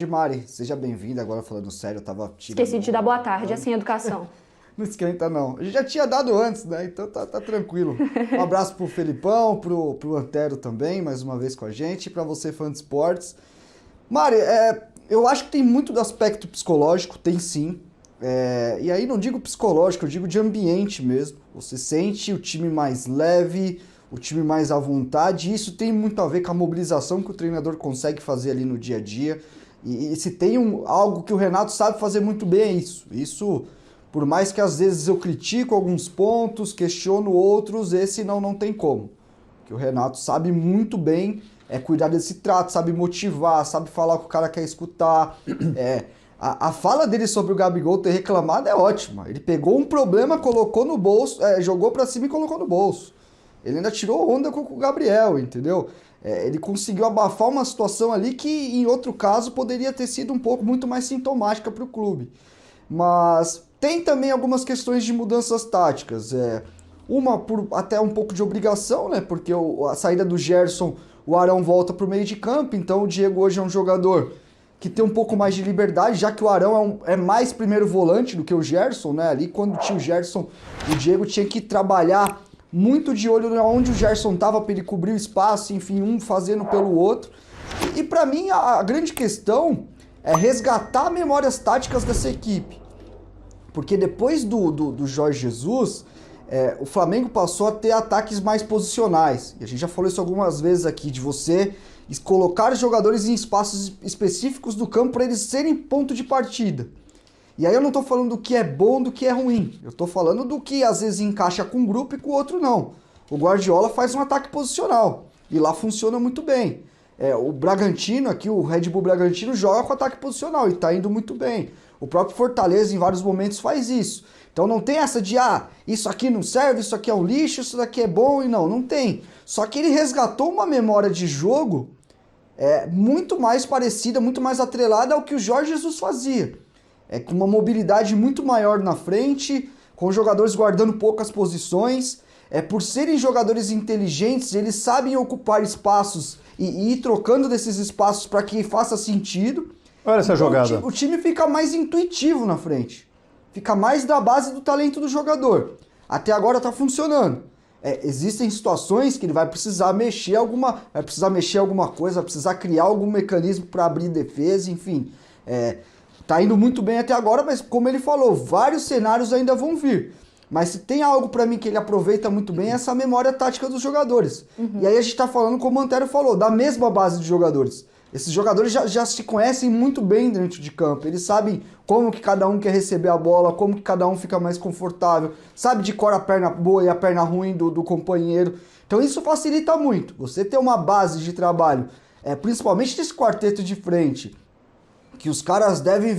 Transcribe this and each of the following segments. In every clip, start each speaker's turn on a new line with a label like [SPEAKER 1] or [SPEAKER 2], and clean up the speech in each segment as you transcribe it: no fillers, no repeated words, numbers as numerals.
[SPEAKER 1] Mari, seja bem-vinda. Agora falando sério, eu tava tirando...
[SPEAKER 2] Esqueci de te dar boa tarde, assim, educação.
[SPEAKER 1] Não esquenta, não. A gente já tinha dado antes, né? Então tá tranquilo. Um abraço pro Felipão, pro Antero também, mais uma vez com a gente, e pra você, fã de esportes. Mari, eu acho que tem muito do aspecto psicológico, tem sim. E aí não digo psicológico, eu digo de ambiente mesmo. Você sente o time mais leve, o time mais à vontade, e isso tem muito a ver com a mobilização que o treinador consegue fazer ali no dia a dia. E se tem algo que o Renato sabe fazer muito bem, é isso. Isso, por mais que às vezes eu critico alguns pontos, questiono outros, esse não tem como. Que o Renato sabe muito bem cuidar desse trato, sabe motivar, sabe falar o que o cara quer escutar. A fala dele sobre o Gabigol ter reclamado é ótima. Ele pegou um problema, colocou no bolso, jogou pra cima e colocou no bolso. Ele ainda tirou onda com o Gabriel, entendeu? Ele conseguiu abafar uma situação ali que, em outro caso, poderia ter sido muito mais sintomática para o clube. Mas tem também algumas questões de mudanças táticas. Uma por até um pouco de obrigação, né? Porque a saída do Gerson, o Arão volta para o meio de campo, então o Diego hoje é um jogador que tem um pouco mais de liberdade, já que o Arão é mais primeiro volante do que o Gerson, né? Ali quando tinha o Gerson, o Diego tinha que trabalhar muito de olho onde o Gerson estava para ele cobrir o espaço, enfim, um fazendo pelo outro. E para mim a grande questão é resgatar memórias táticas dessa equipe. Porque depois do Jorge Jesus, o Flamengo passou a ter ataques mais posicionais. E a gente já falou isso algumas vezes aqui, de você colocar os jogadores em espaços específicos do campo para eles serem ponto de partida. E aí eu não tô falando do que é bom, do que é ruim. Eu tô falando do que às vezes encaixa com um grupo e com o outro não. O Guardiola faz um ataque posicional. E lá funciona muito bem. O Bragantino aqui, o Red Bull Bragantino, joga com ataque posicional e tá indo muito bem. O próprio Fortaleza em vários momentos faz isso. Então não tem essa de, isso aqui não serve, isso aqui é um lixo, isso daqui é bom, e não tem. Só que ele resgatou uma memória de jogo muito mais parecida, muito mais atrelada ao que o Jorge Jesus fazia. Com uma mobilidade muito maior na frente, com os jogadores guardando poucas posições. Por serem jogadores inteligentes, eles sabem ocupar espaços e ir trocando desses espaços para que faça sentido.
[SPEAKER 3] Olha essa jogada.
[SPEAKER 1] O time fica mais intuitivo na frente. Fica mais da base do talento do jogador. Até agora tá funcionando. Existem situações que ele vai precisar mexer alguma coisa, vai precisar criar algum mecanismo para abrir defesa, enfim. Tá indo muito bem até agora, mas como ele falou, vários cenários ainda vão vir. Mas se tem algo pra mim que ele aproveita muito bem, é essa memória tática dos jogadores. E aí a gente tá falando, como o Antero falou, da mesma base de jogadores. Esses jogadores já se conhecem muito bem dentro de campo. Eles sabem como que cada um quer receber a bola, como que cada um fica mais confortável. Sabe de cor a perna boa e a perna ruim do companheiro. Então isso facilita muito. Você ter uma base de trabalho, principalmente desse quarteto de frente, que os caras devem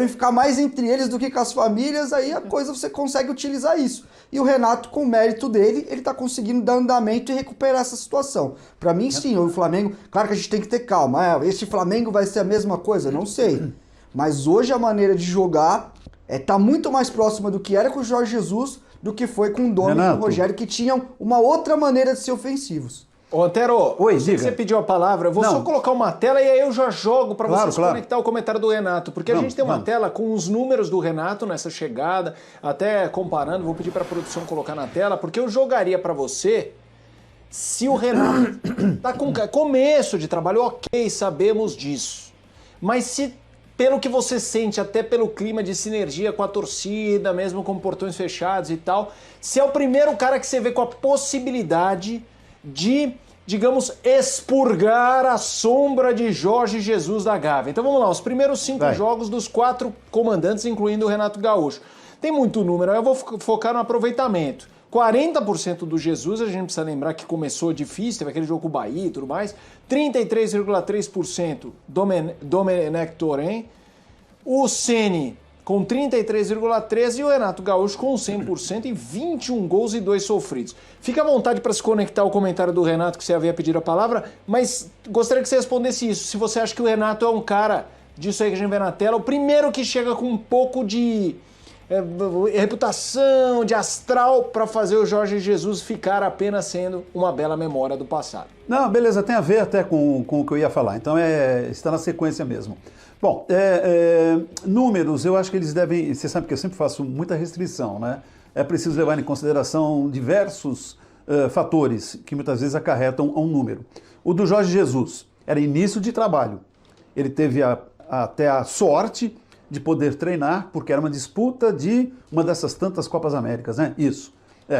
[SPEAKER 1] ficar mais entre eles do que com as famílias, aí a coisa você consegue utilizar isso. E o Renato, com o mérito dele, ele tá conseguindo dar andamento e recuperar essa situação. Pra mim, sim, o Flamengo, claro que a gente tem que ter calma. Esse Flamengo vai ser a mesma coisa? Não sei. Mas hoje a maneira de jogar tá muito mais próxima do que era com o Jorge Jesus do que foi com o Domi e com o Rogério, que tinham uma outra maneira de ser ofensivos.
[SPEAKER 3] Ô, Antero,
[SPEAKER 4] Oi,
[SPEAKER 3] você pediu a palavra, eu vou só colocar uma tela e aí eu já jogo para vocês conectar o comentário do Renato, porque a gente tem uma tela com os números do Renato nessa chegada, até comparando, vou pedir para a produção colocar na tela, porque eu jogaria para você se o Renato tá com começo de trabalho, ok, sabemos disso, mas se pelo que você sente, até pelo clima de sinergia com a torcida, mesmo com portões fechados e tal, se é o primeiro cara que você vê com a possibilidade de, digamos, expurgar a sombra de Jorge Jesus da Gávea. Então vamos lá, os primeiros 5 jogos dos 4 comandantes, incluindo o Renato Gaúcho. Tem muito número, eu vou focar no aproveitamento. 40% do Jesus, a gente precisa lembrar que começou difícil, teve aquele jogo com o Bahia e tudo mais. 33,3% Domenech Torrent. O Ceni com 33,13% e o Renato Gaúcho com 100% e 21 gols e 2 sofridos. Fica à vontade para se conectar ao comentário do Renato que você havia pedido a palavra, mas gostaria que você respondesse isso. Se você acha que o Renato é um cara disso aí que a gente vê na tela, o primeiro que chega com um pouco de reputação, de astral, para fazer o Jorge Jesus ficar apenas sendo uma bela memória do passado.
[SPEAKER 4] Não, beleza, tem a ver até com o que eu ia falar, então está na sequência mesmo. Bom, números, eu acho que eles devem, você sabe que eu sempre faço muita restrição, né? É preciso levar em consideração diversos fatores que muitas vezes acarretam a um número. O do Jorge Jesus era início de trabalho, ele teve até a sorte de poder treinar, porque era uma disputa de uma dessas tantas Copas Américas, né? Isso.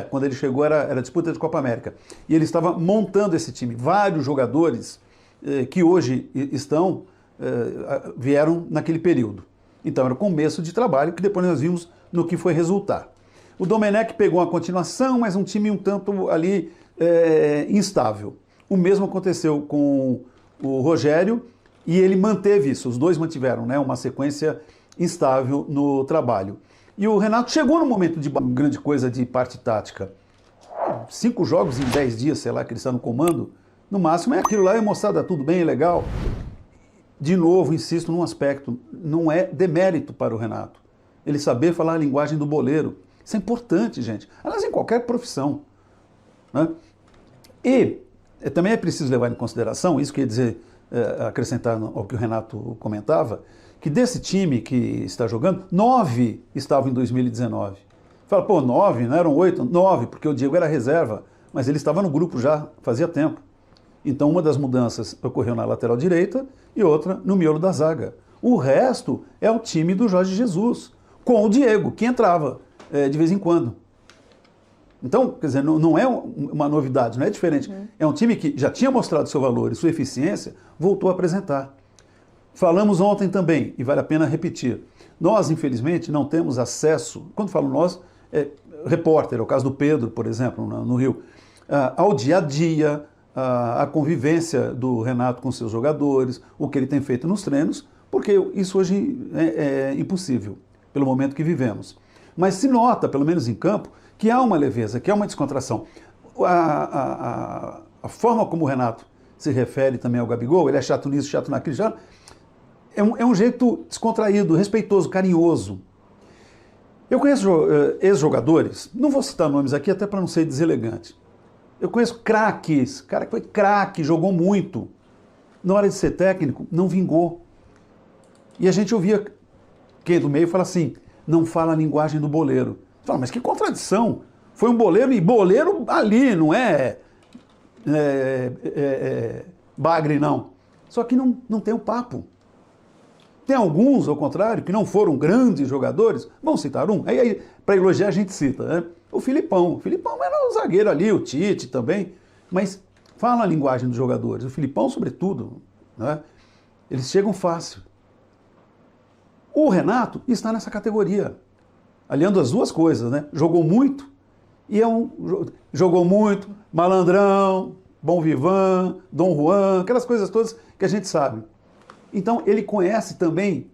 [SPEAKER 4] Quando ele chegou era disputa de Copa América. E ele estava montando esse time. Vários jogadores que hoje vieram naquele período. Então era o começo de trabalho, que depois nós vimos no que foi resultar. O Domenech pegou uma continuação, mas um time um tanto ali instável. O mesmo aconteceu com o Rogério, e ele manteve isso, os dois mantiveram, né, uma sequência instável no trabalho. E o Renato chegou no momento de grande coisa de parte tática. 5 jogos em 10 dias, sei lá, que ele está no comando, no máximo é aquilo lá, é mostrado tudo bem, é legal. De novo, insisto num aspecto, não é demérito para o Renato. Ele saber falar a linguagem do boleiro. Isso é importante, gente. Aliás, em qualquer profissão, né? E também é preciso levar em consideração, isso quer dizer, acrescentar ao que o Renato comentava, que desse time que está jogando, 9 estavam em 2019. Fala, pô, 9, não eram 8? 9, porque o Diego era reserva, mas ele estava no grupo já fazia tempo. Então uma das mudanças ocorreu na lateral direita e outra no miolo da zaga. O resto é o time do Jorge Jesus, com o Diego, que entrava de vez em quando. Então, quer dizer, não é uma novidade, não é diferente. É um time que já tinha mostrado seu valor e sua eficiência, voltou a apresentar. Falamos ontem também, e vale a pena repetir, nós, infelizmente, não temos acesso, quando falo nós, repórter, é o caso do Pedro, por exemplo, no Rio, ao dia a dia, a convivência do Renato com seus jogadores, o que ele tem feito nos treinos, porque isso hoje é impossível, pelo momento que vivemos. Mas se nota, pelo menos em campo, que há uma leveza, que há uma descontração. A forma como o Renato se refere também ao Gabigol, ele é chato nisso, chato naquilo, já é um jeito descontraído, respeitoso, carinhoso. Eu conheço ex-jogadores, não vou citar nomes aqui até para não ser deselegante. Eu conheço craques, cara que foi craque, jogou muito. Na hora de ser técnico, não vingou. E a gente ouvia quem do meio fala assim, não fala a linguagem do boleiro. Fala, mas que contradição. Foi um boleiro e boleiro ali, não é bagre, não. Só que não tem o papo. Tem alguns, ao contrário, que não foram grandes jogadores. Vamos citar um? Aí para elogiar, a gente cita, né? O Filipão. O Filipão era o zagueiro ali, o Tite também. Mas fala a linguagem dos jogadores. O Filipão, sobretudo, né? Eles chegam fácil. O Renato está nessa categoria. Aliando as duas coisas, né? Jogou muito e jogou muito, malandrão, bom vivan, Dom Juan, aquelas coisas todas que a gente sabe. Então ele conhece também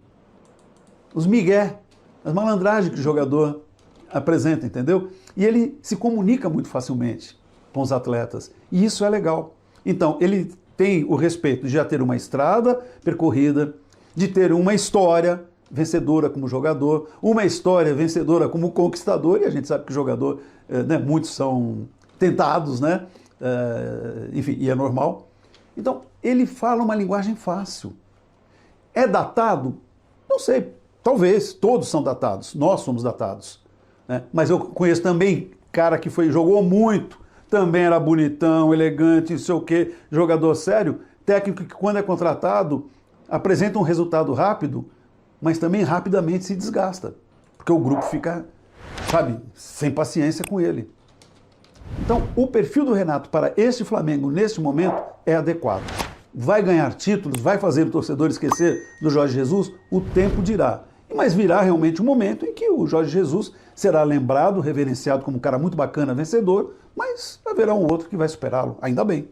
[SPEAKER 4] os migué, as malandragens que o jogador apresenta, entendeu? E ele se comunica muito facilmente com os atletas. E isso é legal. Então ele tem o respeito de já ter uma estrada percorrida, de ter uma história vencedora como jogador, uma história vencedora como conquistador, e a gente sabe que o jogador, né, muitos são tentados, né? Enfim, e é normal. Então, ele fala uma linguagem fácil. É datado? Não sei, talvez, todos são datados, nós somos datados. Né? Mas eu conheço também cara que jogou muito, também era bonitão, elegante, não sei o quê, jogador sério, técnico que quando é contratado apresenta um resultado rápido, mas também rapidamente se desgasta, porque o grupo fica, sabe, sem paciência com ele. Então, o perfil do Renato para este Flamengo, neste momento, é adequado. Vai ganhar títulos, vai fazer o torcedor esquecer do Jorge Jesus? O tempo dirá. Mas virá realmente um momento em que o Jorge Jesus será lembrado, reverenciado como um cara muito bacana, vencedor, mas haverá um outro que vai superá-lo, ainda bem.